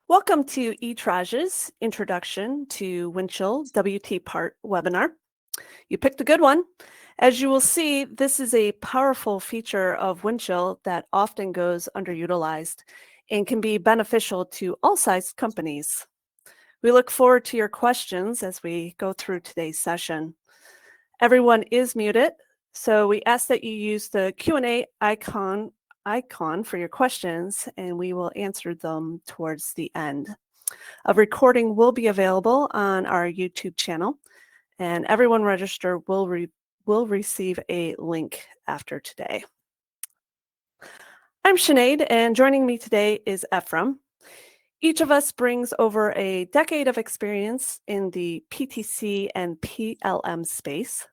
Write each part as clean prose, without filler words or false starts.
Welcome to ETRAGE's Introduction to Windchill WTPart webinar. You picked a good one. As you will see, this is a powerful feature of Windchill that often goes underutilized and can be beneficial to all size companies. We look forward to your questions as we go through today's session. Everyone is muted, so we ask that you use the Q&A icon for your questions, and we will answer them towards the end. A recording will be available on our YouTube channel, and everyone registered will receive a link after today. I'm Sinead, and joining me today is Ephraim. Each of us brings over a decade of experience in the PTC and PLM space.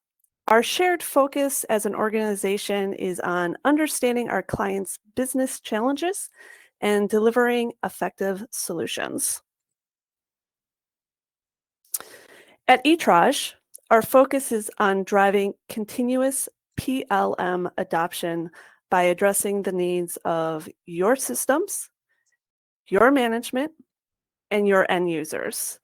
Our shared focus as an organization is on understanding our clients' business challenges and delivering effective solutions. At ETRAGE, our focus is on driving continuous PLM adoption by addressing the needs of your systems, your management, and your end users.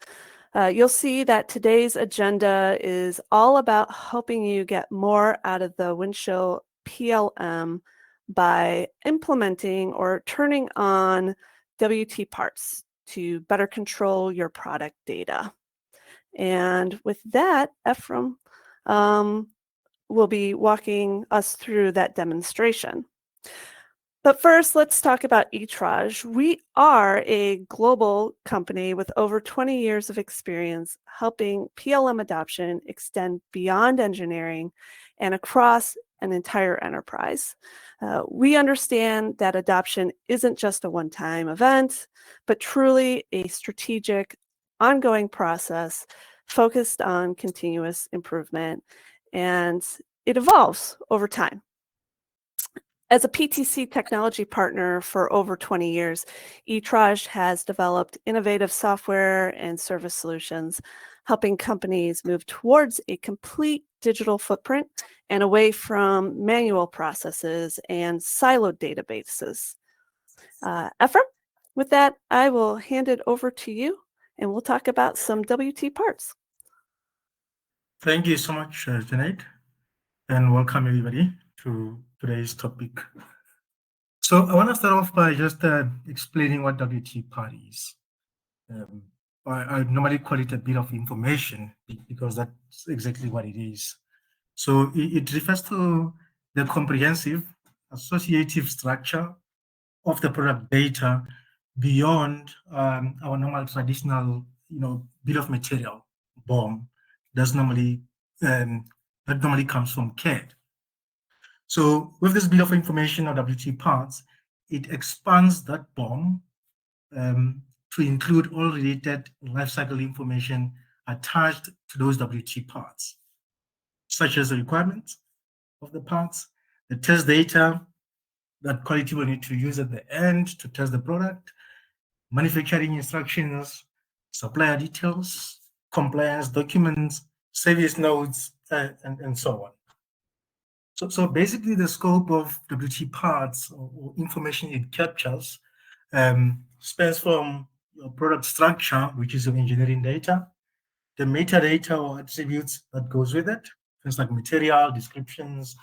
You'll see that today's agenda is all about helping you get more out of the Windchill PLM by implementing or turning on WTParts to better control your product data. And with that, Ephraim will be walking us through that demonstration. But first, let's talk about ETRAGE. We are a global company with over 20 years of experience helping PLM adoption extend beyond engineering and across an entire enterprise. We understand that adoption isn't just a one-time event, but truly a strategic, ongoing process focused on continuous improvement, and it evolves over time. As a PTC technology partner for over 20 years, ETRAGE has developed innovative software and service solutions, helping companies move towards a complete digital footprint and away from manual processes and siloed databases. Ephraim, with that, I will hand it over to you, and we'll talk about some WTParts. Thank you so much, Janet, and welcome everybody to today's topic. So I want to start off by just explaining what WTPart is. I normally call it a bit of information because that's exactly what it is. So it refers to the comprehensive associative structure of the product data beyond our normal traditional, bill of material, BOM, that normally comes from CAD. So with this bill of information or WTParts, it expands that BOM to include all related lifecycle information attached to those WTParts, such as the requirements of the parts, the test data that quality will need to use at the end to test the product, manufacturing instructions, supplier details, compliance documents, service notes, and so on. So basically, the scope of WTParts or information it captures spans from your product structure, which is your engineering data, the metadata or attributes that goes with it, things like material, descriptions,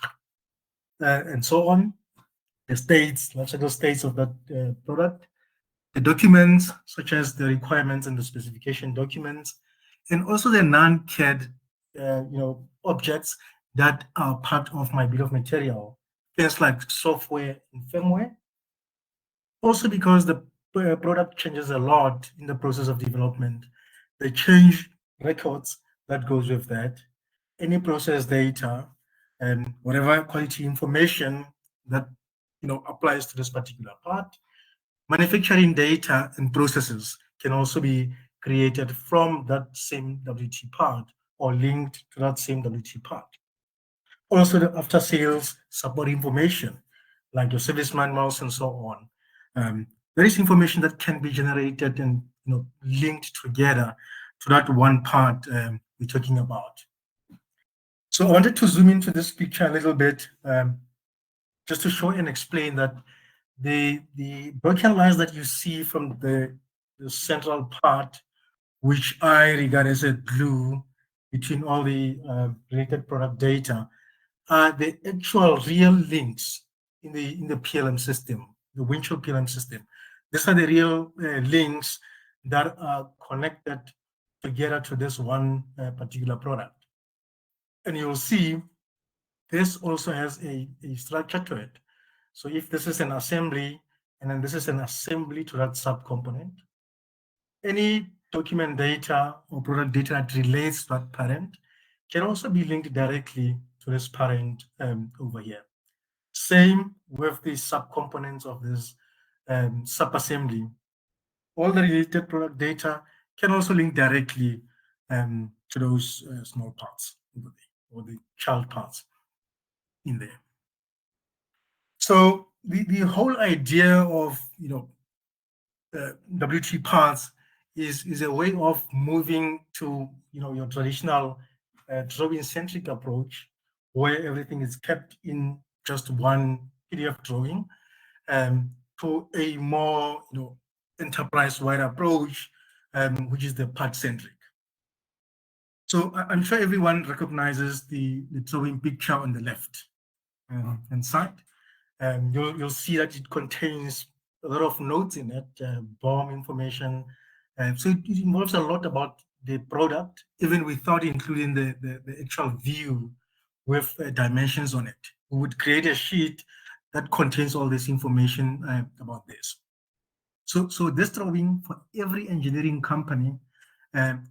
and so on, the states, lifecycle states of that product, the documents, such as the requirements and the specification documents, and also the non-CAD, objects that are part of my bill of material, things like software and firmware. Also, because the product changes a lot in the process of development, the change records that goes with that, any process data, and whatever quality information that applies to this particular part. Manufacturing data and processes can also be created from that same WTPart or linked to that same WTPart. Also, the after-sales support information, like your service manuals and so on. There is information that can be generated and linked together to that one part we're talking about. So I wanted to zoom into this picture a little bit, just to show and explain that the broken lines that you see from the the central part, which I regard as a glue between all the related product data, are the actual real links in the PLM system, the Windchill PLM system. These are the real links that are connected together to this one particular product. And you'll see this also has a structure to it. So if this is an assembly, and then this is an assembly to that subcomponent, any document data or product data that relates to that parent can also be linked directly to this parent over here. Same with the subcomponents of this subassembly. All the related product data can also link directly to those small parts or the child parts in there. So the whole idea of WTParts is a way of moving to your traditional drawing-centric approach, where everything is kept in just one PDF drawing, to a more enterprise-wide approach, which is the part-centric. So I'm sure everyone recognizes the drawing picture on the left hand side. You'll see that it contains a lot of notes in it, BOM information. So it involves a lot about the product, even without including the actual view with dimensions on it. We would create a sheet that contains all this information about this. So this drawing for every engineering company,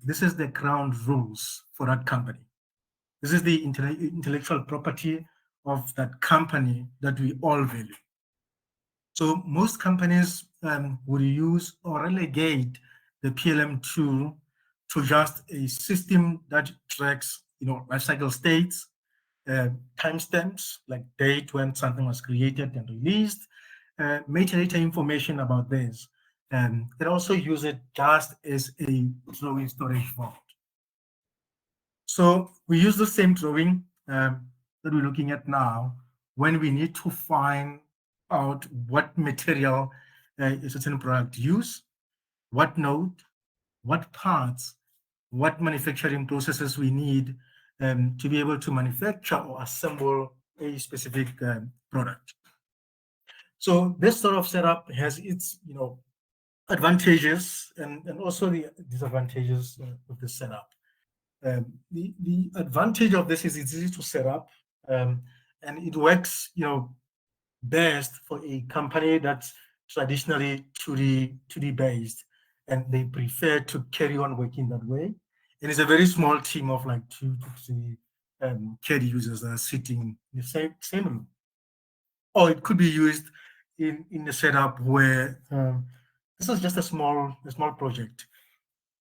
this is the ground rules for that company. This is the intellectual property of that company that we all value. So most companies will use or relegate the PLM tool to just a system that tracks, lifecycle states, timestamps, like date when something was created and released, metadata information about this. It also use it just as a drawing storage vault. So we use the same drawing that we're looking at now when we need to find out what material a certain product use, what node, what parts, what manufacturing processes we need to be able to manufacture or assemble a specific product. So this sort of setup has its advantages and also the disadvantages of the setup. The advantage of this is it's easy to set up, and it works best for a company that's traditionally 2D based, and they prefer to carry on working that way. And it's a very small team of like 2 to 3 CAD users that are sitting in the same room. Or it could be used in a setup where this is just a small project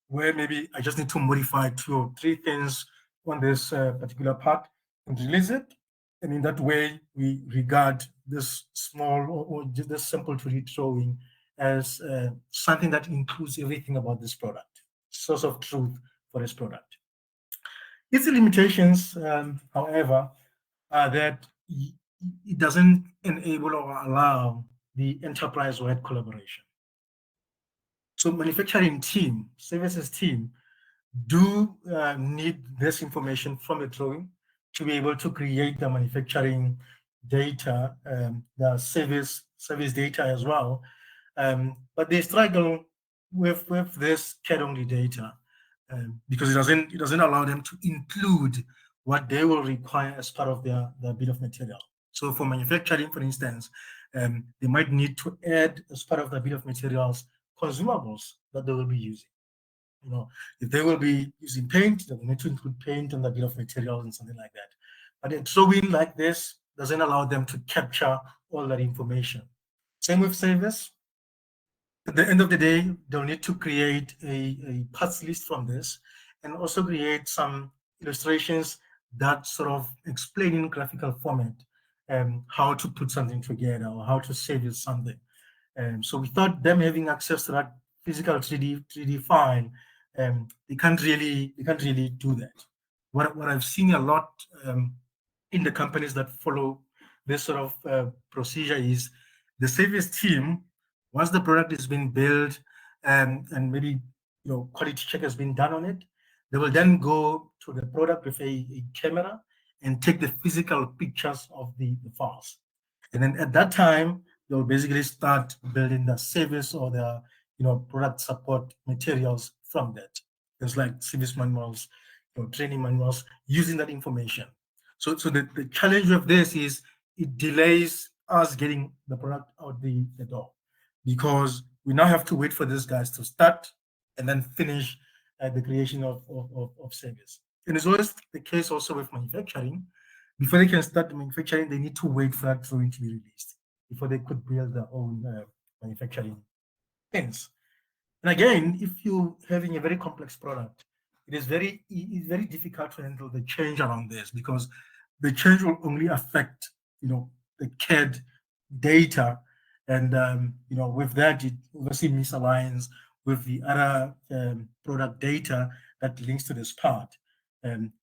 where maybe I just need to modify 2 or 3 things on this particular part and release it. And in that way, we regard this small or just this simple 2D drawing as something that includes everything about this product, source of truth for this product. Its limitations, however, are that it doesn't enable or allow the enterprise-wide collaboration. So manufacturing team, services team, do need this information from the drawing to be able to create the manufacturing data, the service data as well. But they struggle with this CAD-only data because it doesn't allow them to include what they will require as part of their bill of material. So for manufacturing, for instance, they might need to add as part of the bill of materials consumables that they will be using. If they will be using paint, they will need to include paint on the bill of materials and something like that. But a drawing like this doesn't allow them to capture all that information. Same with service. At the end of the day, they'll need to create a parts list from this and also create some illustrations that sort of explain in graphical format how to put something together or how to service something. So without them having access to that physical 3D file, they can't really do that. What I've seen a lot in the companies that follow this sort of procedure is the service team, once the product is being built, and maybe quality check has been done on it. They will then go to the product with a camera and take the physical pictures of the files. And then at that time, they'll basically start building the service or the product support materials from that. There's like service manuals, training manuals using that information. So the challenge with this is it delays us getting the product out the door, because we now have to wait for these guys to start and then finish the creation of service. And it's always the case also with manufacturing. Before they can start manufacturing, they need to wait for that drawing to be released before they could build their own manufacturing things. And again, if you're having a very complex product, it's very difficult to handle the change around this, because the change will only affect the CAD data, and with that it obviously misaligns with the other product data that links to this part,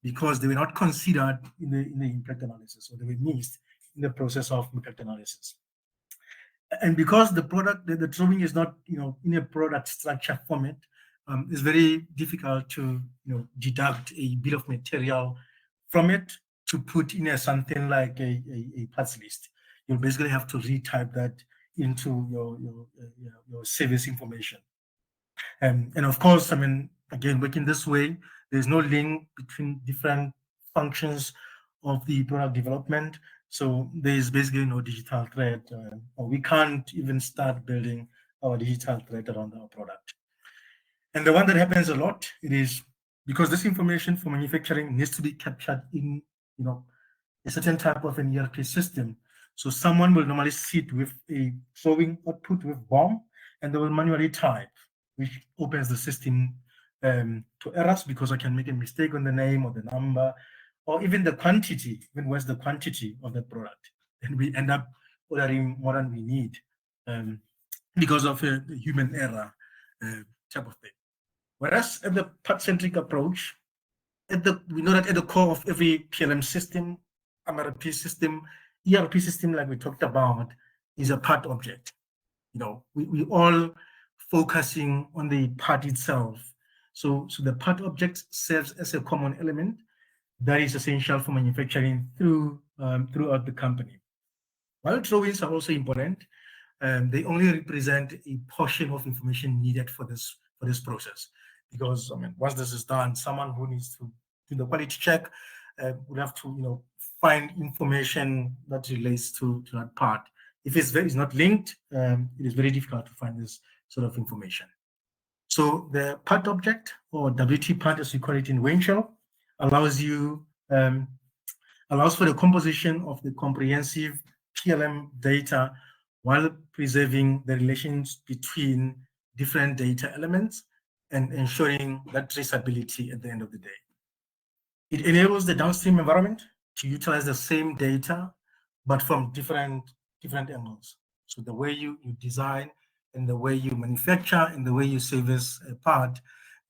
because they were not considered in the impact analysis, or they were missed in the process of impact analysis. And because the product, the drawing is not in a product structure format, it's very difficult to deduct a bill of material from it to put in something like a parts list. You'll basically have to retype that into your service information. And of course, I mean, again, working this way, there's no link between different functions of the product development. So there's basically no digital thread, or we can't even start building our digital thread around our product. And the one that happens a lot, it is because this information for manufacturing needs to be captured in a certain type of an ERP system. So someone will normally sit with a drawing output with BOM, and they will manually type, which opens the system to errors, because I can make a mistake on the name or the number, or even the quantity, even where's the quantity of the product. And we end up ordering more than we need because of a human error type of thing. Whereas at the part-centric approach, we know that at the core of every PLM system, MRP system, ERP system, like we talked about, is a part object. We all focusing on the part itself. So the part object serves as a common element that is essential for manufacturing throughout the company. While drawings are also important, they only represent a portion of information needed for this process. Because once this is done, someone who needs to do the quality check would have to find information that relates to that part. If it's not linked, it is very difficult to find this sort of information. So the part object, or WTPart as we call it in Windchill, allows for the composition of the comprehensive PLM data while preserving the relations between different data elements and ensuring that traceability at the end of the day. It enables the downstream environment to utilize the same data, but from different angles. So the way you design, and the way you manufacture, and the way you service a part,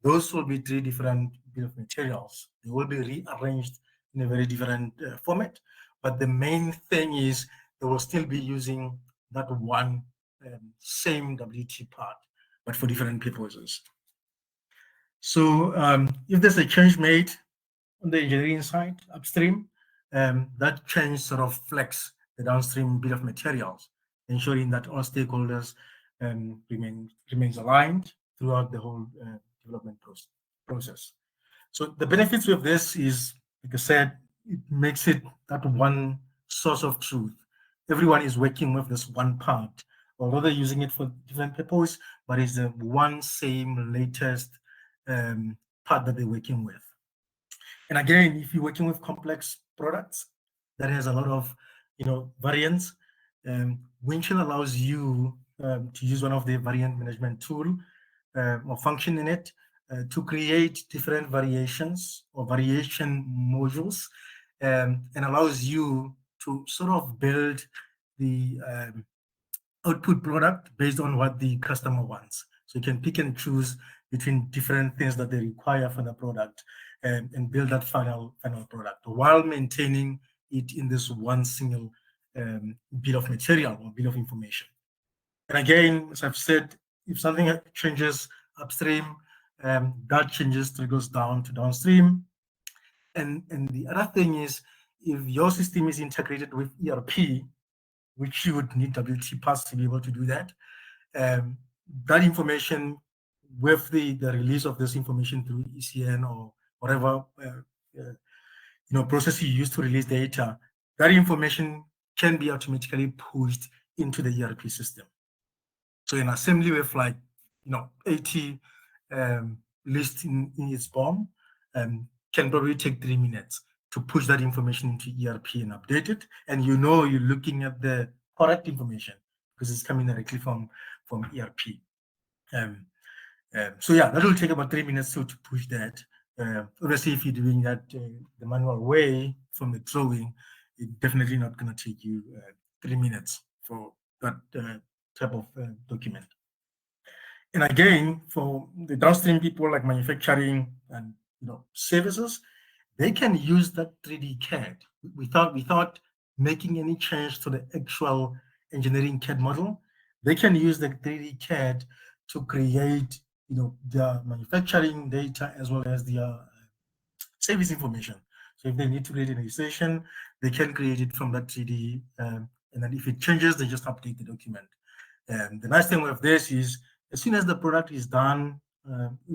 those will be three different bill of materials. They will be rearranged in a very different format, but the main thing is they will still be using that one same WT part, but for different purposes. So if there's a change made on the engineering side upstream, that change sort of flex the downstream bill of materials, ensuring that all stakeholders remains aligned throughout the whole development process. So the benefits with this is, like I said, it makes it that one source of truth. Everyone is working with this one part, although they're using it for different purposes, but it's the one same latest part that they're working with. And again, if you're working with complex products that has a lot of variants, Windchill allows you to use one of the variant management tool or function in it to create different variations or variation modules, and allows you to sort of build the output product based on what the customer wants. So you can pick and choose between different things that they require for the product, and build that final product while maintaining it in this one single bill of material or bill of information. And again, as I've said, if something changes upstream, that triggers down to downstream. And the other thing is, if your system is integrated with ERP, which you would need WTPart to be able to do that, that information with the release of this information through ECN or whatever process you use to release data, that information can be automatically pushed into the ERP system. So an assembly with 80 list in its BOM can probably take 3 minutes to push that information into ERP and update it. And you're looking at the correct information because it's coming directly from ERP. So yeah, that will take about 3 minutes to push that. Obviously, if you're doing that the manual way from the drawing, it's definitely not going to take you 3 minutes for that type of document. And again, for the downstream people like manufacturing and services, they can use that 3D CAD without making any change to the actual engineering CAD model. They can use the 3D CAD to create their manufacturing data as well as their service information. So if they need to create an illustration, they can create it from that 3D, and then if it changes, they just update the document. And the nice thing with this is, as soon as the product is done,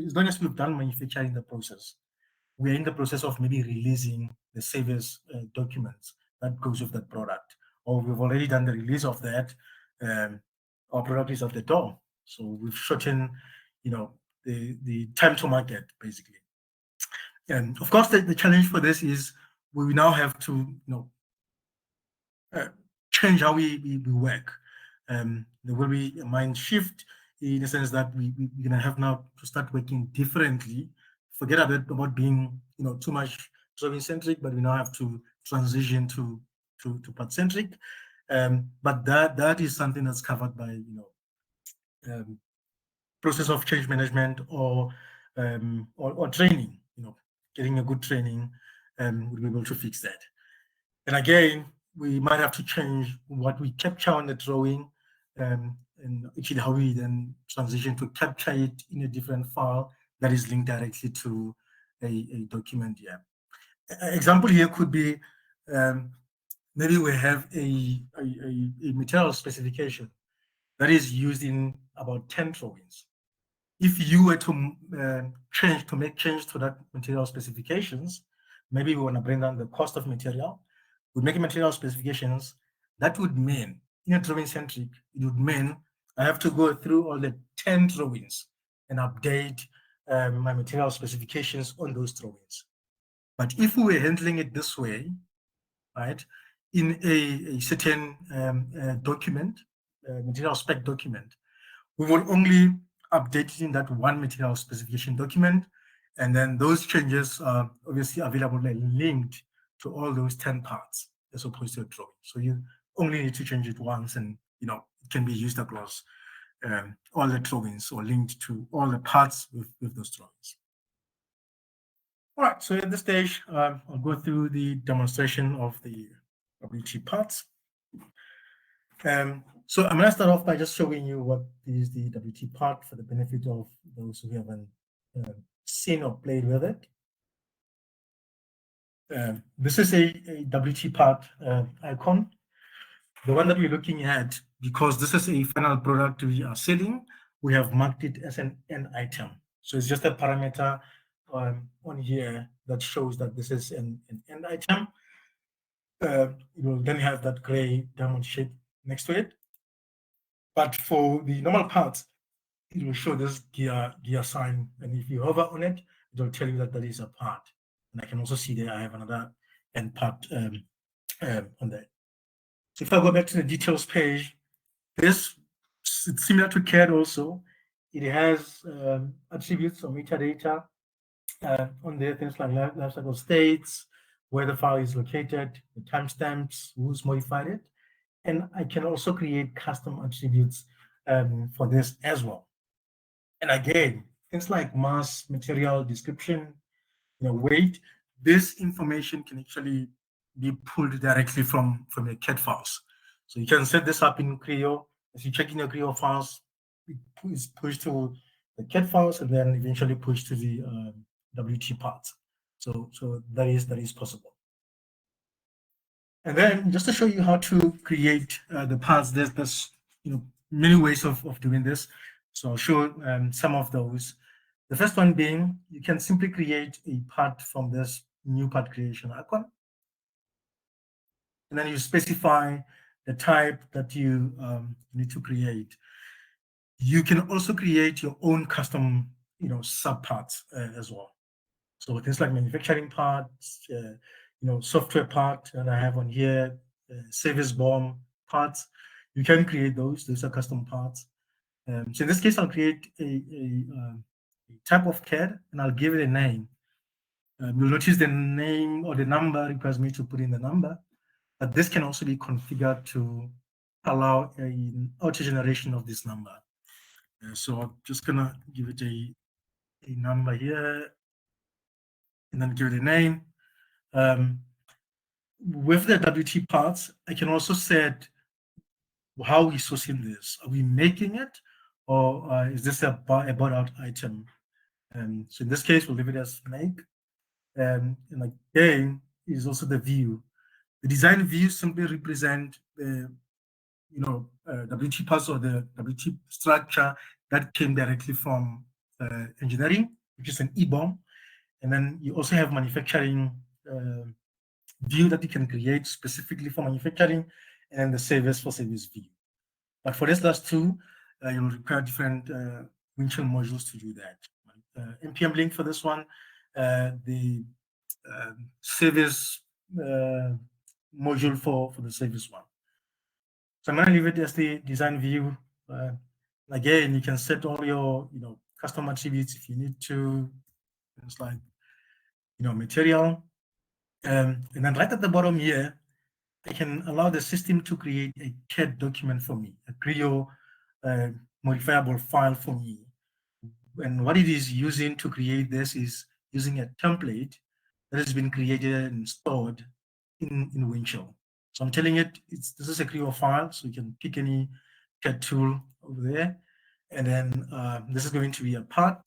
as long as we've done manufacturing the process, we're in the process of maybe releasing the service documents that goes with that product, or we've already done the release of that, our product is at the door. So we've shortened, the time to market, basically. And of course, the challenge for this is we now have to, change how we work. There will be a mind shift in the sense that we're going to have now to start working differently. Forget a bit about being, too much drawing centric, but we now have to transition to part centric. But that is something that's covered by, process of change management or training. Getting a good training, we'll be able to fix that. And again, we might have to change what we capture on the drawing, and actually how we then transition to capture it in a different file that is linked directly to a document here. Example here could be, maybe we have a material specification that is used in about 10 drawings. If you were to make change to that material specifications, maybe we want to bring down the cost of material, we make material specifications. That would mean, in a drawing centric, it would mean I have to go through all the 10 drawings and update my material specifications on those drawings. But if we were handling it this way, right, in a certain document, material spec document, we will only update it in that one material specification document, and then those changes are obviously available and linked to all those 10 parts as opposed to a drawing. So you only need to change it once, and it can be used across all the drawings or linked to all the parts with those drawings. All right, so at this stage, I'll go through the demonstration of the WTPart. So I'm going to start off by just showing you what is the WTPart for the benefit of those who haven't seen or played with it. This is a WTPart icon. The one that we're looking at, because this is a final product we are selling, we have marked it as an end item. So it's just a parameter on here that shows that this is an end item. It will then have that gray diamond shape next to it. But for the normal parts, it will show this gear sign. And if you hover on it, it will tell you that that is a part. And I can also see there I have another end part on there. So if I go back to the details page, it's similar to CAD also. It has attributes or metadata on there, things like lifecycle states, where the file is located, the timestamps, who's modified it. And I can also create custom attributes for this as well. And again, things like mass, material, description, weight, this information can actually be pulled directly from your CAD files. So you can set this up in Creo. As you check in your Creo files, is pushed to the CAD files and then eventually pushed to the WTPart. So that is possible. And then just to show you how to create the parts, there's many ways of doing this. So I'll show some of those. The first one being, you can simply create a part from this new part creation icon. And then you specify the type that you need to create. You can also create your own custom, subparts as well. So things like manufacturing parts, software part that I have on here, service bomb parts. You can create those. Those are custom parts. So in this case, I'll create a type of CAD and I'll give it a name. You'll notice the name or the number requires me to put in the number, but this can also be configured to allow an auto generation of this number. So I'm just gonna give it a number here and then give it a name. With the WT parts, I can also set how we're sourcing this. Are we making it, or is this a bought out item? So in this case, we'll leave it as make. And again, is also the view. The design view simply represent the WT parts or the WT structure that came directly from engineering, which is an EBOM. And then you also have manufacturing view that you can create specifically for manufacturing, and the service for service view. But for this last two, you'll require different Windchill modules to do that. npm link for this one, the service module for the service one. So I'm going to leave it as the design view. Again, you can set all your custom attributes if you need to. It's like material. And then right at the bottom here, I can allow the system to create a CAD document for me, a Creo modifiable file for me. And what it is using to create this is using a template that has been created and stored in Windchill. So I'm telling it, this is a Creo file, so you can pick any CAD tool over there. And then this is going to be a part.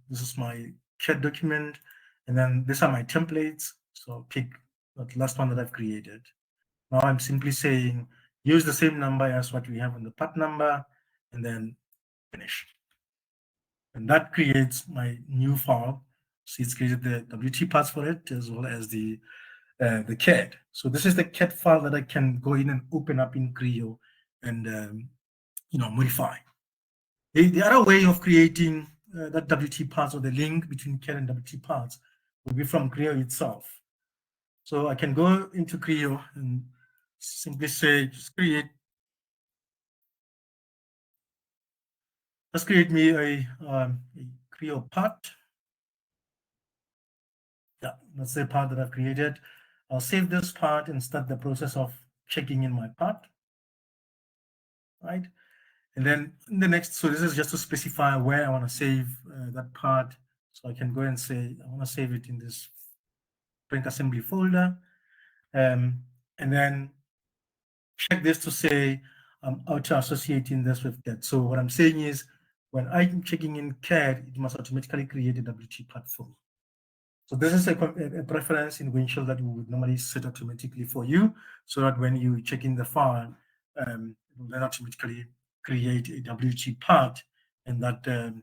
This is my CAD document. And then these are my templates. So I'll pick the last one that I've created. Now I'm simply saying, use the same number as what we have on the part number, and then finish. And that creates my new file. So it's created the WT parts for it, as well as the CAD. So this is the CAD file that I can go in and open up in Creo and modify. The other way of creating that WT parts, or the link between CAD and WT parts, will be from Creo itself. So I can go into Creo and simply say, just create me a Creo part. Yeah, that's the part that I've created. I'll save this part and start the process of checking in my part. Right. And then in the next, so this is just to specify where I want to save that part. So I can go and say, I want to save it in this print assembly folder. And then check this to say I'm auto associating this with CAD. So what I'm saying is, when I'm checking in CAD, it must automatically create a WT part for me. So this is a preference in Windchill that we would normally set automatically for you, so that when you check in the file, it will then automatically create a WT part and that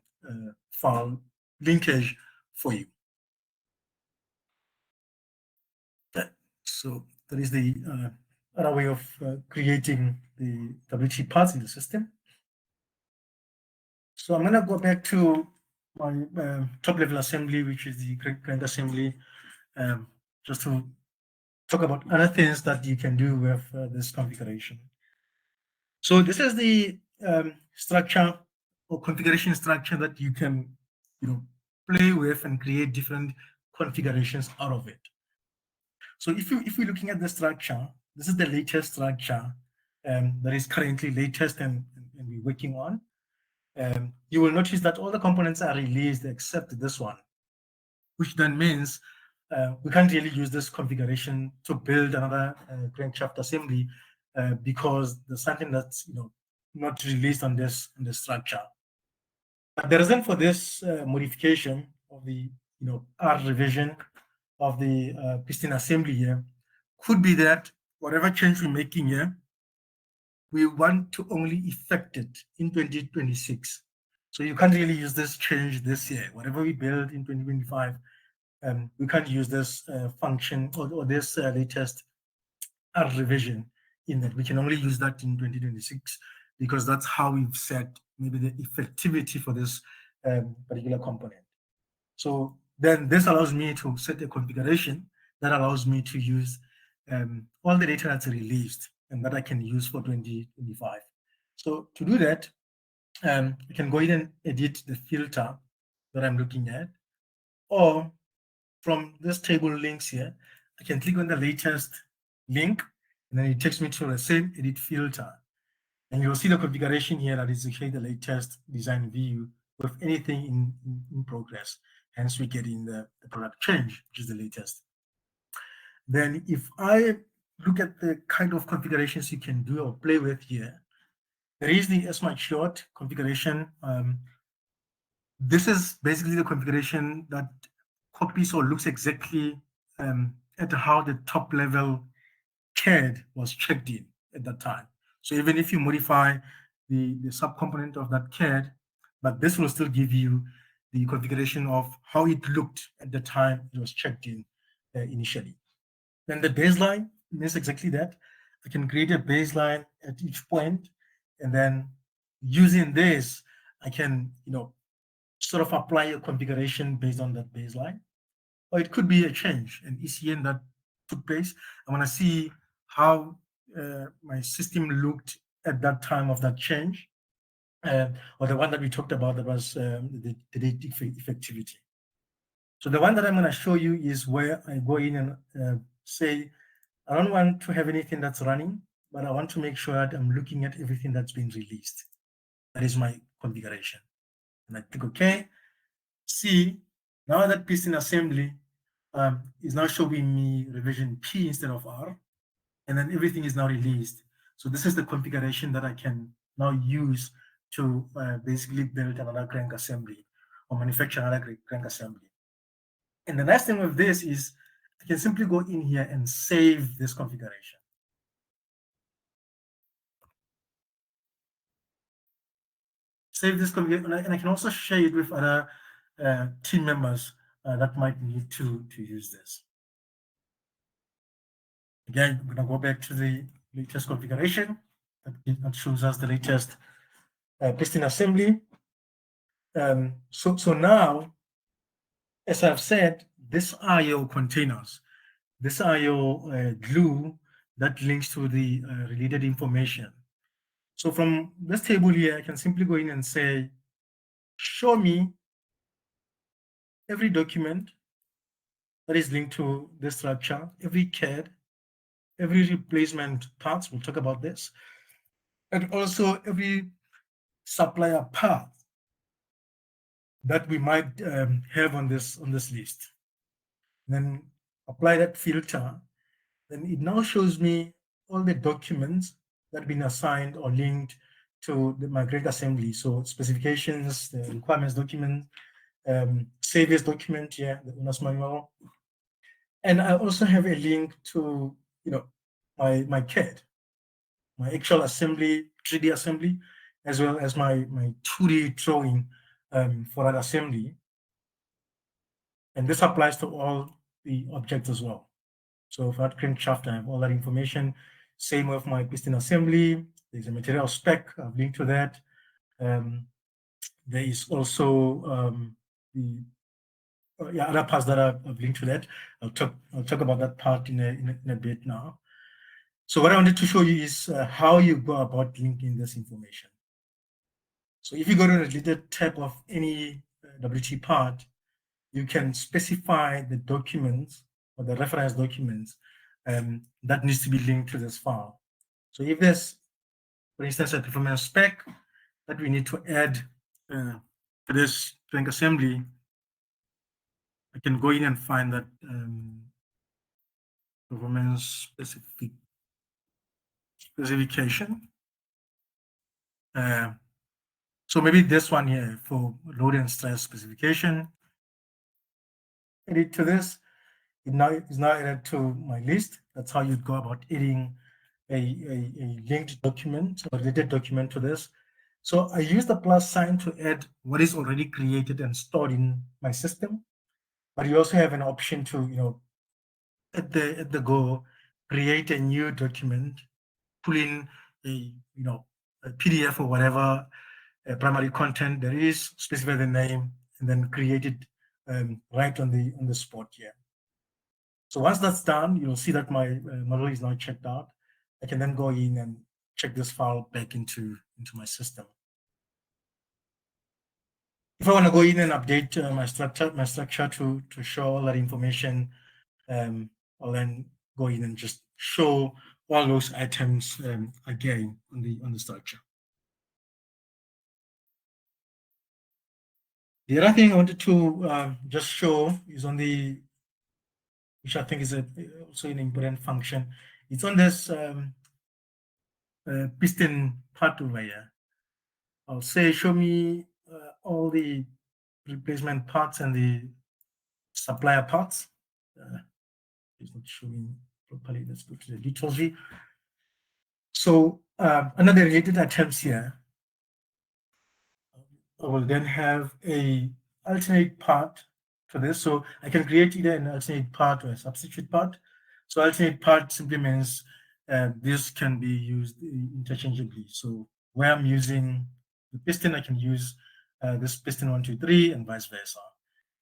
file linkage for you. So that is the other way of creating the WT parts in the system. So I'm going to go back to my top level assembly, which is the crank assembly, just to talk about other things that you can do with this configuration. So this is the structure or configuration structure that you can play with and create different configurations out of it. So if we're looking at the structure, this is the latest structure that is currently latest and we're working on. You will notice that all the components are released except this one, which then means we can't really use this configuration to build another crankshaft assembly because there's something that's not released on this structure. But the reason for this modification of the R revision of the piston assembly here could be that whatever change we're making here, we want to only effect it in 2026. So you can't really use this change this year. Whatever we build in 2025, we can't use this function or this latest R revision in that. We can only use that in 2026 because that's how we've set maybe the effectivity for this particular component. So then this allows me to set a configuration that allows me to use all the data that's released and that I can use for 2025. So to do that, I can go in and edit the filter that I'm looking at, or from this table links here, I can click on the latest link, and then it takes me to the same edit filter. And you'll see the configuration here that is actually the latest design view with anything in progress. Hence, we get in the product change, which is the latest. Then if I look at the kind of configurations you can do or play with here, there is the smart short configuration. This is basically the configuration that copies or looks exactly at how the top level CAD was checked in at that time. So even if you modify the subcomponent of that CAD, but this will still give you the configuration of how it looked at the time it was checked in initially. Then the baseline means exactly that. I can create a baseline at each point, and then using this, I can sort of apply a configuration based on that baseline. Or it could be a change, an ECN that took place. I want to see how my system looked at that time of that change, or the one that we talked about that was the date effectivity. So the one that I'm going to show you is where I go in and say, I don't want to have anything that's running, but I want to make sure that I'm looking at everything that's been released. That is my configuration. And I click OK. See, now that piston assembly is now showing me revision P instead of R, and then everything is now released. So this is the configuration that I can now use to basically build another crank assembly or manufacture another crank assembly. And the nice thing with this is I can simply go in here and save this configuration. Save this configuration, and I can also share it with other team members that might need to use this. Again, we're going to go back to the latest configuration that shows us the latest piston assembly. So now, as I've said, this IO containers, this IO glue that links to the related information. So from this table here, I can simply go in and say, show me every document that is linked to this structure, every CAD, every replacement parts, we'll talk about this, and also every supplier part that we might have on this list. And then apply that filter, then it now shows me all the documents that have been assigned or linked to my crank assembly. So specifications, the requirements document, service document here, the owner's manual. And I also have a link to my CAD, my actual assembly, 3D assembly, as well as my 2D drawing for that assembly. And this applies to all the objects as well. So for that crankshaft, I have all that information. Same with my piston assembly. There's a material spec. I've linked to that. There is also the other parts that I've linked to that. I'll talk about that part in a bit now. So what I wanted to show you is how you go about linking this information. So if you go to the related tab of any WTPart, you can specify the documents or the reference documents that needs to be linked to this file. So if there's, for instance, a performance spec that we need to add to this crank assembly, I can go in and find that performance specification. So maybe this one here for load and stress specification. Edit to this. It now is now added to my list. That's how you'd go about adding a linked document or related document to this. So I use the plus sign to add what is already created and stored in my system. But you also have an option to, at the go, create a new document, pull in a PDF or whatever primary content there is, specify the name, and then create it right on the spot here. So once that's done, you'll see that my model is now checked out. I can then go in and check this file back into my system. If I want to go in and update my structure to show all that information, I'll then go in and just show all those items again on the structure. The other thing I wanted to just show is on the, which I think is also an important function. It's on this piston part over here. I'll say, show me all the replacement parts and the supplier parts. It's not showing properly. Let's go to the details view. So another related items here. I will then have a alternate part for this. So I can create either an alternate part or a substitute part. So alternate part simply means this can be used interchangeably. So where I'm using the piston, I can use this piston 1, 2, 3 and vice versa.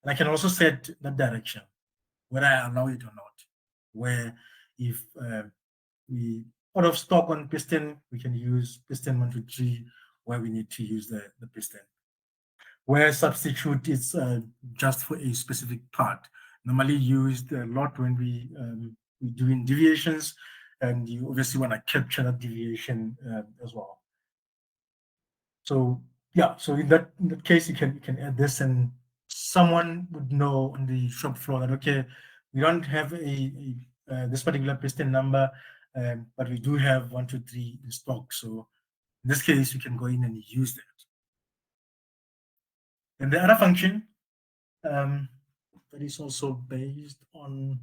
And I can also set that direction, whether I allow it or not, where if we out of stock on piston, we can use piston 1, 2, 3, where we need to use the piston. Where substitute is just for a specific part, normally used a lot when we doing deviations, and you obviously want to capture that deviation as well. So yeah, so in that case, you can add this, and someone would know on the shop floor that okay, we don't have this particular piston number, but we do have 1, 2, 3 in stock. So in this case, you can go in and use that. And the other function that is also based on,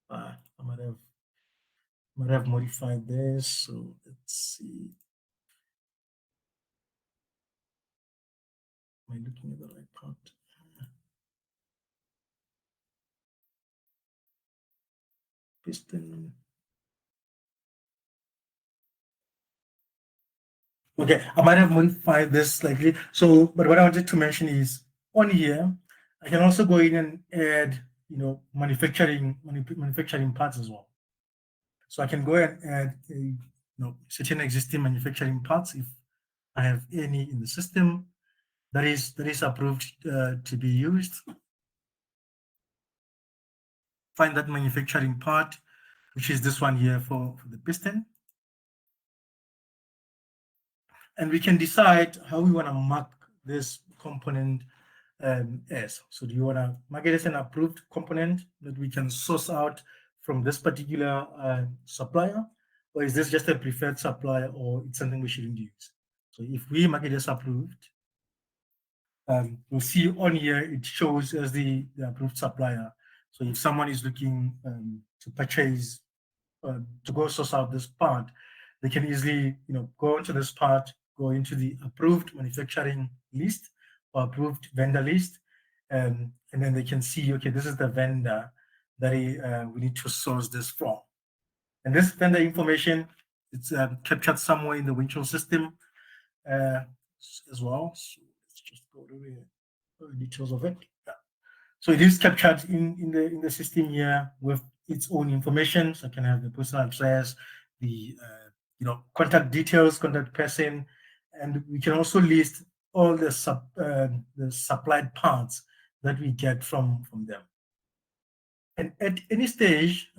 I might have modified this. So let's see. Am I looking at the right part? Piston. Okay, I might have modified this slightly. So, but what I wanted to mention is on here, I can also go in and add, manufacturing parts as well. So I can go and add certain existing manufacturing parts if I have any in the system that is approved to be used. Find that manufacturing part, which is this one here for the piston. And we can decide how we want to mark this component as. So do you want to mark it as an approved component that we can source out from this particular supplier? Or is this just a preferred supplier, or it's something we shouldn't use? So if we mark it as approved, you'll see on here, it shows as the approved supplier. So if someone is looking to purchase, to go source out this part, they can easily, go into this part, go into the approved manufacturing list or approved vendor list, and then they can see, okay, this is the vendor that we need to source this from. And this vendor information, it's captured somewhere in the Windchill system as well. So let's just go to the details of it. Yeah. So it is captured in the system here with its own information. So I can have the personal address, the contact details, contact person, and we can also list all the supplied parts that we get from them. And at any stage,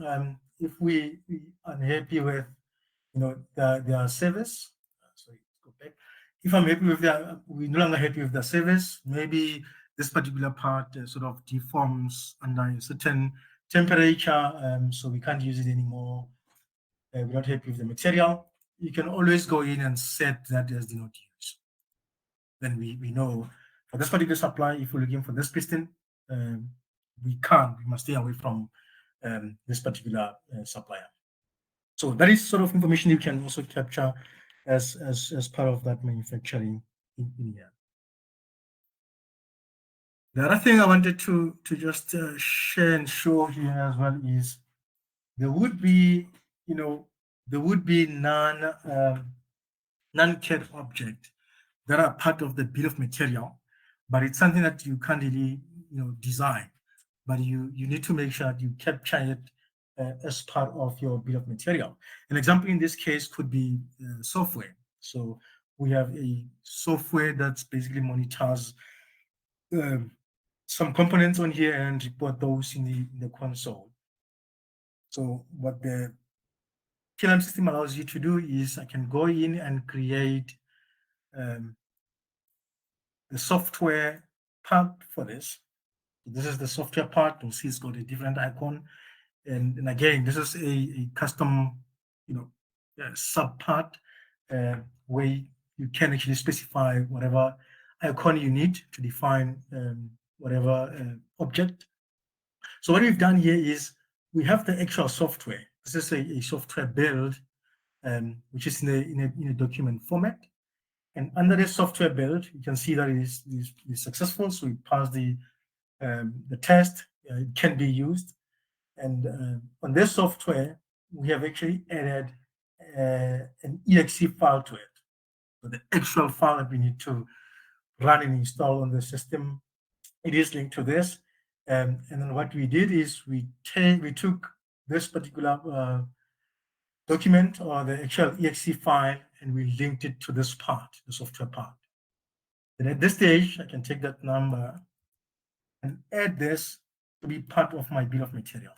if we are unhappy with their service, sorry, go back. If I'm happy with we're no longer happy with the service, maybe this particular part sort of deforms under a certain temperature, so we can't use it anymore. We're not happy with the material. you can always go in and set that as do not use. Then we know for this particular supply, if we're looking for this piston, we must stay away from this particular supplier. So that is sort of information you can also capture as part of that manufacturing in here. The other thing I wanted to just share and show here as well is there would be, non-CAD object that are part of the bill of material, but it's something that you can't really, design, but you need to make sure that you capture it as part of your bill of material. An example in this case could be software. So we have a software that's basically monitors some components on here and report those in the console. So what the PLM system allows you to do is I can go in and create the software part for this. This is the software part. You'll see it's got a different icon. And again, this is a custom, sub part where you can actually specify whatever icon you need to define whatever object. So what we've done here is we have the actual software. This is a software build, which is in a document format. And under the software build, you can see that it is successful. So we passed the test. It can be used. And on this software, we have actually added an exe file to it. So the actual file that we need to run and install on the system, it is linked to this. And then what we did is we took this particular document or the actual exe file and we linked it to this part, the software part. And at this stage, I can take that number and add this to be part of my bill of material.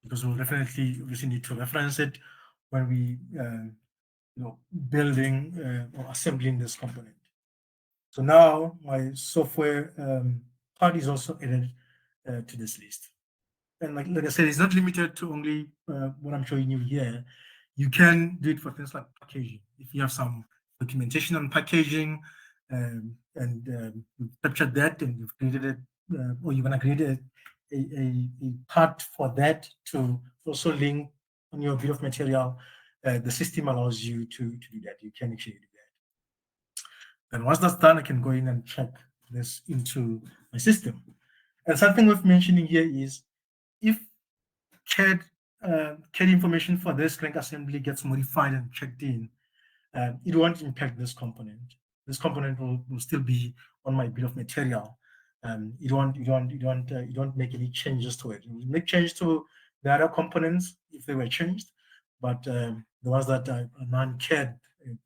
Because we'll definitely obviously need to reference it when we building or assembling this component. So now my software part is also added to this list. And like I said, it's not limited to only what I'm showing you here. You can do it for things like packaging. If you have some documentation on packaging and you've captured that and you've created it, or you're going to create a part for that to also link on your bill of material, the system allows you to do that. You can actually do that. And once that's done, I can go in and check this into my system. And something worth mentioning here is if CAD information for this crank assembly gets modified and checked in, it won't impact this component. This component will still be on my bill of material. You don't make any changes to it. You will make changes to the other components if they were changed, but the ones that are non-CAD,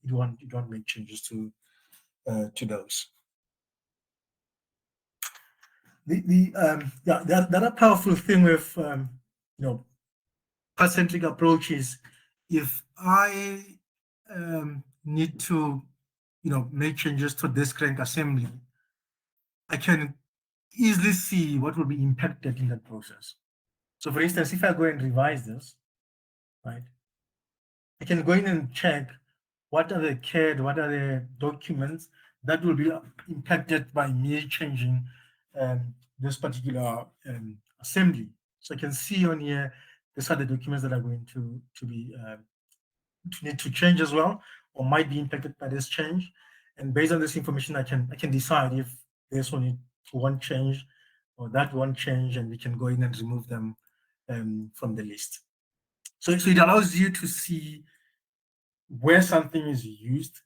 you don't make changes to those. The other powerful thing with part-centric approach is if I need to make changes to this crank assembly, I can easily see what will be impacted in that process. So for instance, if I go and revise this, right, I can go in and check what are the CAD, what are the documents that will be impacted by me changing this particular assembly. So I can see on here, these are the documents that are going to be to need to change as well, or might be impacted by this change. And based on this information, I can decide if this one change or that one change, and we can go in and remove them from the list. So it allows you to see where something is used,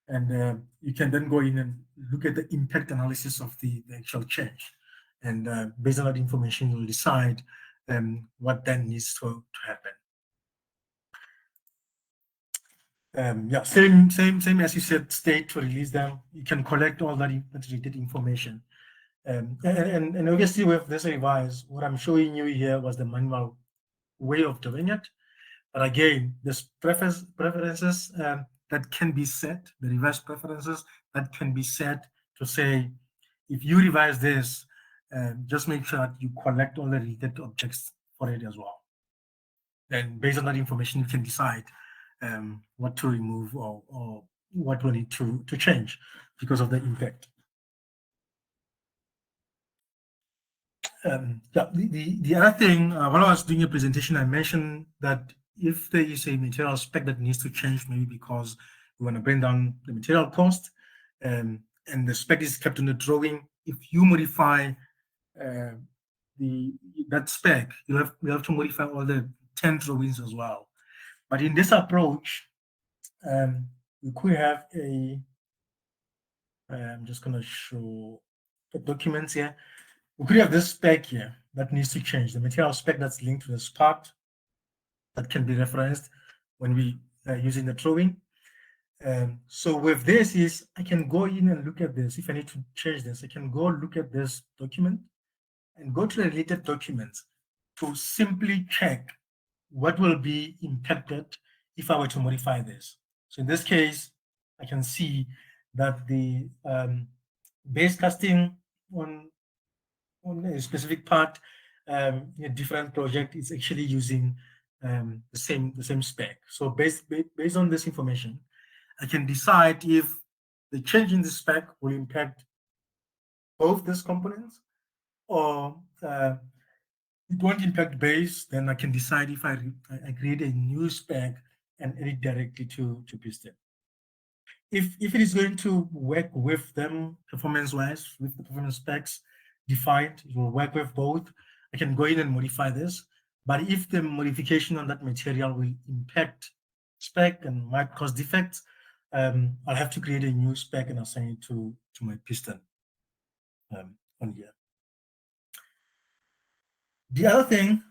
and you can then go in and look at the impact analysis of the actual change. And based on that information, you'll decide what then needs to happen. Same as you said, state to release them. You can collect all that related information. And obviously with this revise, what I'm showing you here was the manual way of doing it. But again, there's preferences that can be set, the reverse preferences that can be set to say, if you revise this, just make sure that you collect all the related objects for it as well. And based on that information, you can decide what to remove or what we need to change because of the impact. Yeah, the other thing, while I was doing a presentation, I mentioned that if there is a material spec that needs to change, maybe because we want to bring down the material cost, and the spec is kept in the drawing, if you modify that spec, you have to modify all the 10 drawings as well. But in this approach, we could have I'm just going to show the documents here. We could have this spec here that needs to change, the material spec that's linked to this part that can be referenced when we are using the drawing. So with this is, I can go in and look at this. If I need to change this, I can go look at this document and go to the related documents to simply check what will be impacted if I were to modify this. So in this case, I can see that the base casting on a specific part in a different project is actually using the same spec. So based on this information, I can decide if the change in the spec will impact both these components or it won't impact base. Then I can decide if I create a new spec and edit directly to Piston. If it is going to work with them performance-wise, with the performance specs defined, it will work with both. I can go in and modify this. But if the modification on that material will impact spec and might cause defects, I'll have to create a new spec and assign it to my piston on here. The other thing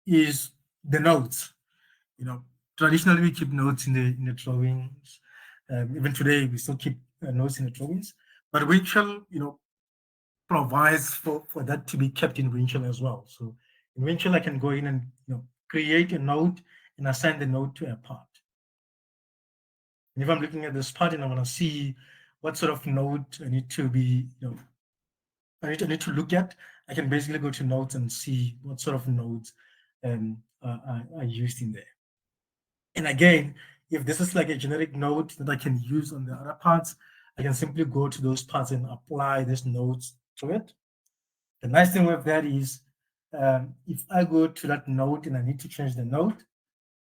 is the notes. Traditionally we keep notes in the drawings. Even today we still keep notes in the drawings. But Windchill, provides for that to be kept in Windchill as well. So in Windchill, I can go in and create a node and assign the node to a part. And if I'm looking at this part and I want to see what sort of node I need to be, I need to look at, I can basically go to nodes and see what sort of nodes are used in there. And again, if this is like a generic node that I can use on the other parts, I can simply go to those parts and apply these nodes to it. The nice thing with that is if I go to that node and I need to change the node,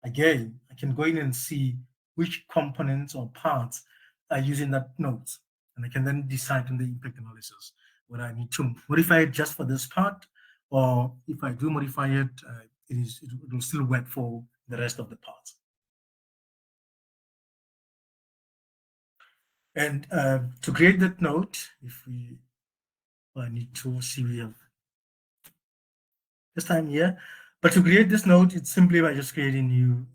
again, I can go in and see which components or parts are using that node. And I can then decide on the impact analysis whether I need to modify it just for this part, or if I do modify it, it will still work for the rest of the parts. And to create that node, I need to see we have this time here. But to create this node, it's simply by just creating new,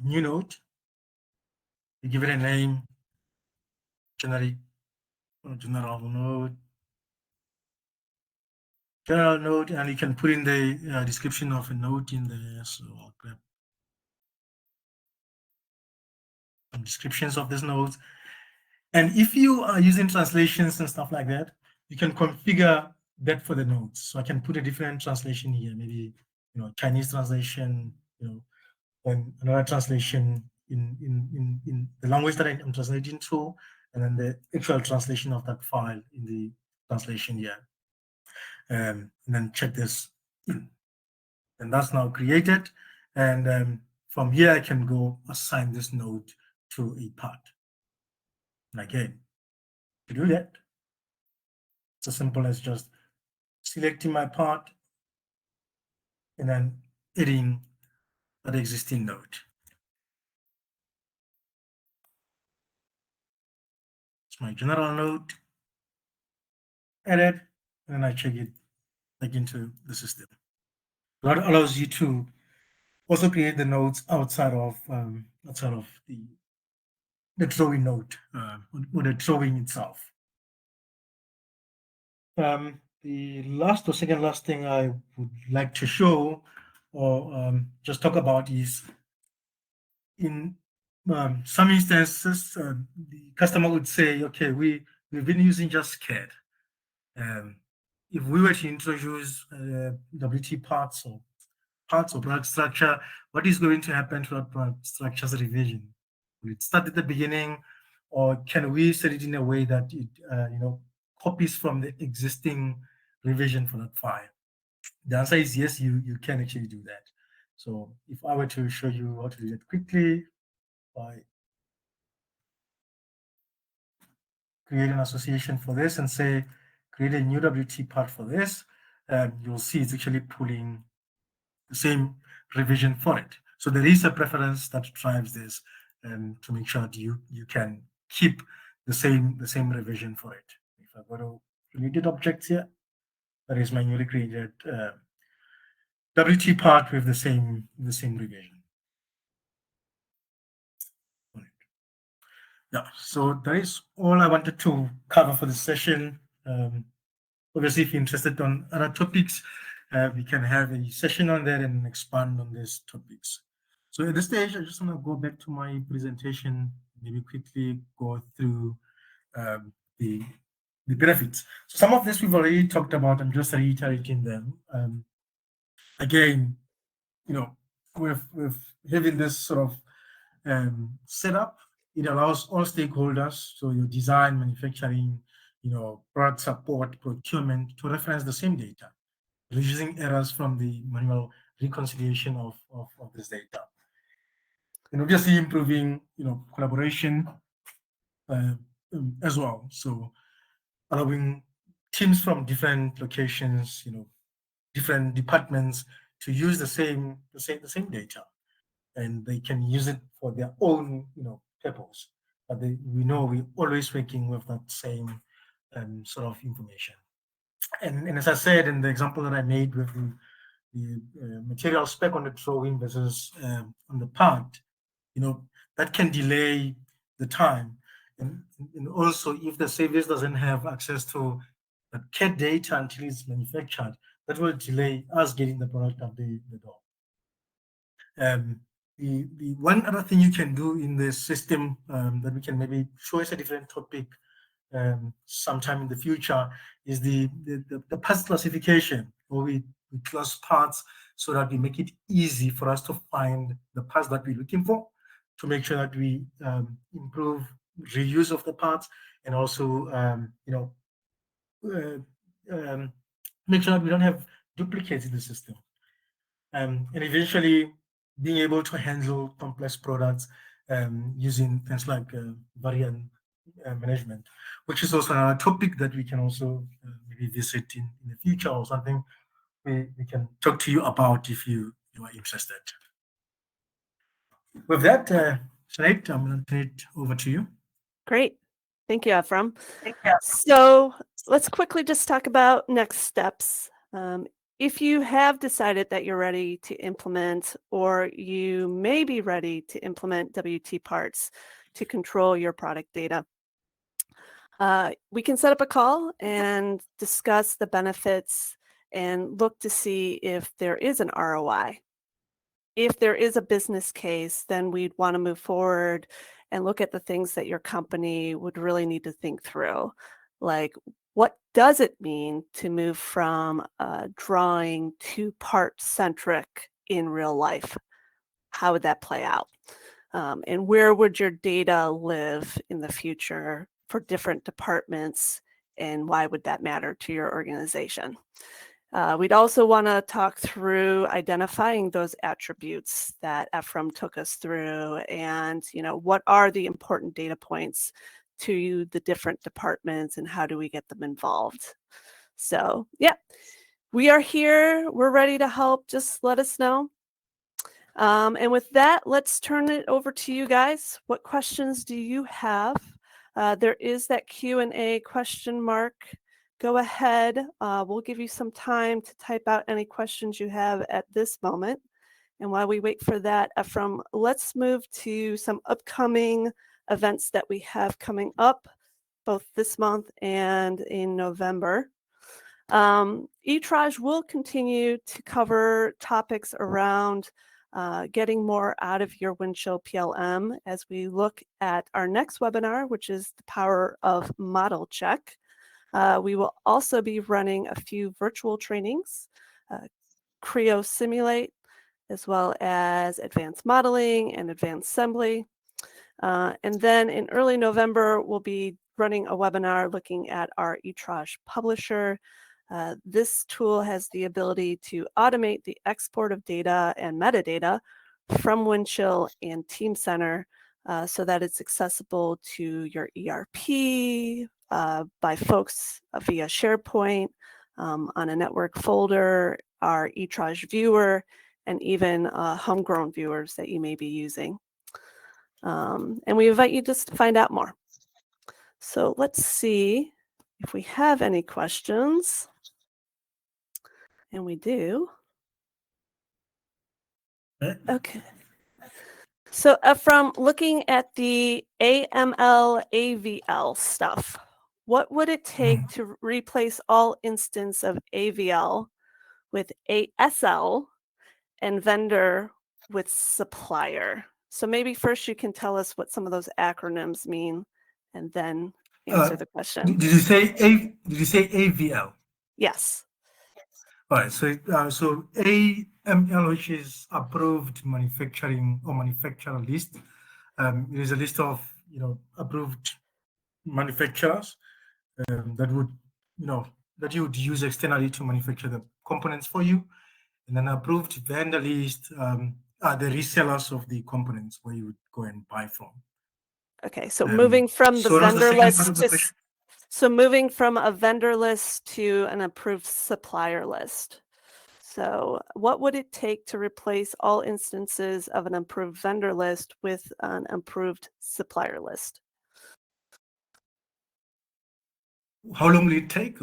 new node. You give it a name, generic or general node, and you can put in the description of a node in there. So I'll grab some descriptions of this node. And if you are using translations and stuff like that, you can configure that for the nodes. So I can put a different translation here, maybe Chinese translation, and another translation in the language that I'm translating to, and then the actual translation of that file in the translation here. And then check this in. And that's now created. And from here, I can go assign this node to a part. And again, to do that, it's as simple as just selecting my part and then adding that existing node. It's my general node, edit, and then I check it back into the system. That allows you to also create the nodes outside of the drawing node or the drawing itself. The last or second last thing I would like to show or just talk about is in some instances, the customer would say, okay, we've been using just CAD. If we were to introduce WTParts or parts or product structure, what is going to happen to that product structure's revision? Will it start at the beginning, or can we set it in a way that it copies from the existing revision for that file? The answer is yes, you can actually do that. So if I were to show you how to do that quickly by create an association for this and say, create a new WTPart for this, you'll see it's actually pulling the same revision for it. So there is a preference that drives this to make sure that you can keep the same revision for it. If I go to related objects here, that is my newly created WTPart with the same revision. Yeah, so that is all I wanted to cover for this session. Obviously, if you're interested on other topics, we can have a session on that and expand on these topics. So at this stage, I just want to go back to my presentation, maybe quickly go through the benefits. So some of this we've already talked about. I'm just reiterating them. Again, with having this sort of setup, it allows all stakeholders, so your design, manufacturing, product support, procurement, to reference the same data, reducing errors from the manual reconciliation of this data. And obviously improving, collaboration as well. So allowing teams from different locations, different departments to use the same data, and they can use it for their own, purpose. But we know we're always working with that same sort of information. And as I said in the example that I made with the material spec on the drawing versus on the part, that can delay the time. And also, if the service doesn't have access to the CAD data until it's manufactured, that will delay us getting the product out the door. The one other thing you can do in the system that we can maybe show as a different topic sometime in the future is the parts classification, where we class parts so that we make it easy for us to find the parts that we're looking for, to make sure that we improve reuse of the parts, and also make sure that we don't have duplicates in the system, and eventually being able to handle complex products using things like variant management, which is also a topic that we can also maybe visit in the future, or something we can talk to you about if you are interested. With that, Sinead, I'm going to turn it over to you. Great. Thank you, Ephraim. So let's quickly just talk about next steps. If you have decided that you're ready to implement, or you may be ready to implement WTParts to control your product data, we can set up a call and discuss the benefits and look to see if there is an ROI. If there is a business case, then we'd want to move forward and look at the things that your company would really need to think through. Like, what does it mean to move from drawing to part-centric in real life? How would that play out? And where would your data live in the future for different departments, and why would that matter to your organization? We'd also want to talk through identifying those attributes that Ephraim took us through, and what are the important data points to the different departments, and how do we get them involved? So yeah, we are here. We're ready to help. Just let us know. And with that, let's turn it over to you guys. What questions do you have? There is that Q&A question mark. Go ahead. We'll give you some time to type out any questions you have at this moment. And while we wait for that, Ephraim, let's move to some upcoming events that we have coming up, both this month and in November. ETRAGE will continue to cover topics around getting more out of your Windchill PLM as we look at our next webinar, which is the power of model check. We will also be running a few virtual trainings, Creo Simulate, as well as advanced modeling and advanced assembly. And then in early November, we'll be running a webinar looking at our ETRAGE publisher. This tool has the ability to automate the export of data and metadata from Windchill and Teamcenter so that it's accessible to your ERP by folks via SharePoint, on a network folder, our ETRAGE viewer, and even homegrown viewers that you may be using. And we invite you just to find out more. So let's see if we have any questions. And we do. Okay. So from looking at the AML, AVL stuff, what would it take to replace all instance of AVL with ASL and vendor with supplier? So maybe first you can tell us what some of those acronyms mean and then answer the question. Did you say AVL? Yes. All right. So AML, which is approved manufacturing or manufacturer list, it is a list of approved manufacturers that would that you would use externally to manufacture the components for you, and then approved vendor list are the resellers of the components where you would go and buy from. Okay, so moving from the vendor list to moving from a vendor list to an approved supplier list. So what would it take to replace all instances of an approved vendor list with an approved supplier list? How long will it take?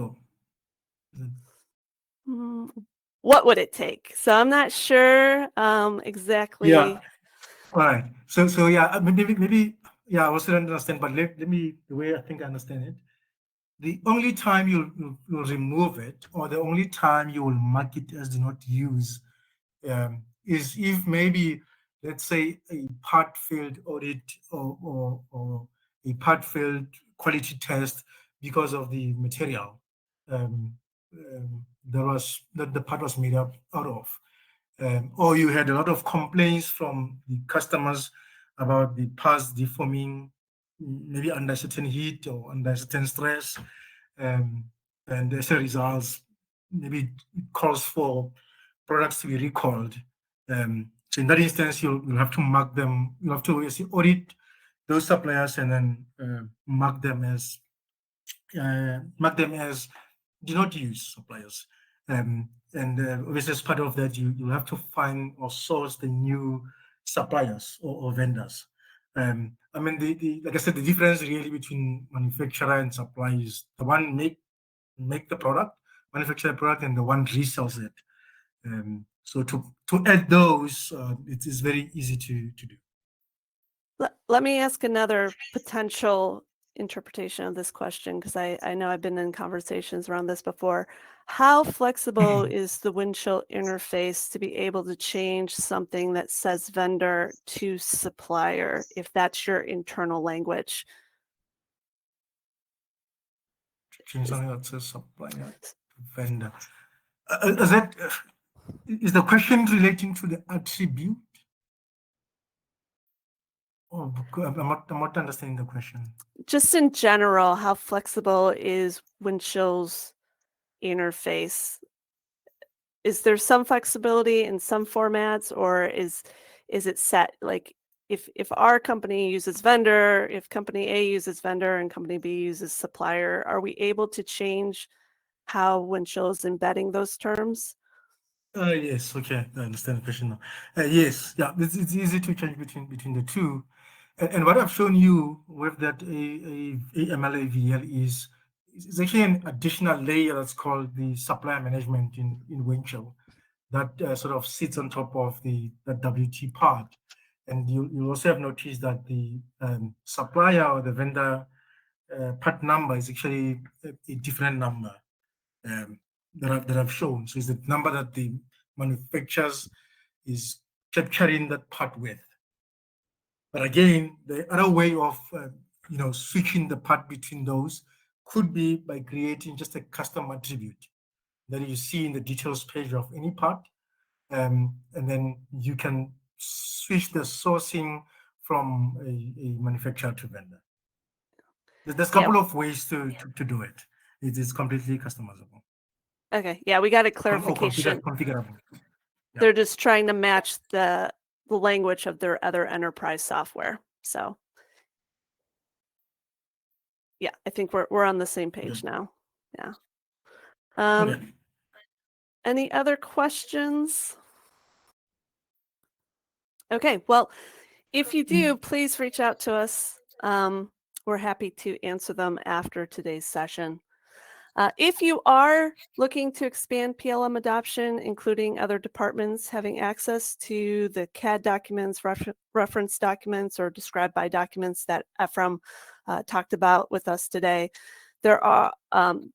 What would it take? So I'm not sure exactly. Yeah. All right. So yeah, maybe yeah, I also don't understand, but let me, the way I think I understand it, the only time you'll remove it, or the only time you will mark it as do not use, is if maybe, let's say, a part failed audit or a part failed quality test because of the material that the part was made up out of. Or you had a lot of complaints from the customers about the parts deforming, maybe under certain heat or under certain stress, and as a result, maybe it calls for products to be recalled. So in that instance, you'll have to mark them. You have to audit those suppliers and then mark them as do not use suppliers. And obviously, as part of that, you have to find or source the new suppliers or vendors. I mean, like I said, the difference really between manufacturer and supplier is the one make the product, manufacture the product, and the one resells it. So to add those, it is very easy to do. Let me ask another potential interpretation of this question, because I know I've been in conversations around this before. How flexible is the Windchill interface to be able to change something that says vendor to supplier, if that's your internal language? Change something that says supplier to vendor. Is the question relating to the attribute? Oh, I'm not understanding the question. Just in general, how flexible is Windchill's interface? Is there some flexibility in some formats, or is it set? Like if our company uses vendor, if company A uses vendor and company B uses supplier, are we able to change how Windchill is embedding those terms? Yes, okay, I understand the question now. Yes, yeah, it's easy to change between the two. And what I've shown you with that AML-AVL is actually an additional layer that's called the supplier management in Windchill that sort of sits on top of the WTPart. And you also have noticed that the supplier or the vendor part number is actually a different number that I've shown. So it's the number that the manufacturers is capturing that part with. But again, the other way of switching the part between those could be by creating just a custom attribute that you see in the details page of any part. and then you can switch the sourcing from a manufacturer to vendor. There's a couple of ways to do it. It is completely customizable. Okay, yeah, we got a clarification. Configurable. Yeah. They're just trying to match the language of their other enterprise software. So yeah, I think we're on the same page now. Yeah. Any other questions? Okay, well, if you do, please reach out to us. We're happy to answer them after today's session. If you are looking to expand PLM adoption, including other departments having access to the CAD documents, reference documents, or described by documents that Ephraim talked about with us today, there are,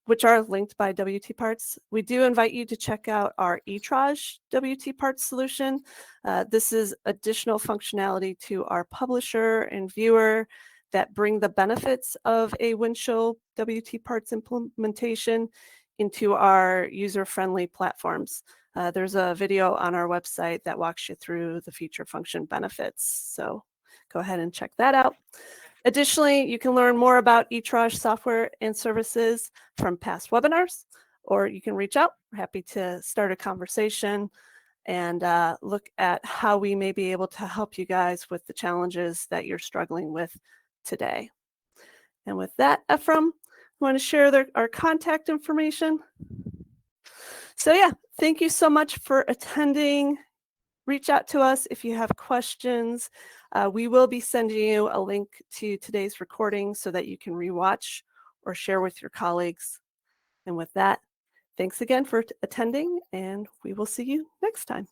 which are linked by WTParts, we do invite you to check out our ETRAGE WTPart solution. This is additional functionality to our publisher and viewer that bring the benefits of a Windchill WTParts implementation into our user-friendly platforms. There's a video on our website that walks you through the feature function benefits. So go ahead and check that out. Additionally, you can learn more about ETRAGE software and services from past webinars, or you can reach out. We're happy to start a conversation and look at how we may be able to help you guys with the challenges that you're struggling with today. And with that, Ephraim, I want to share our contact information. So yeah, thank you so much for attending. Reach out to us if you have questions. We will be sending you a link to today's recording so that you can rewatch or share with your colleagues. And with that, thanks again for attending, and we will see you next time.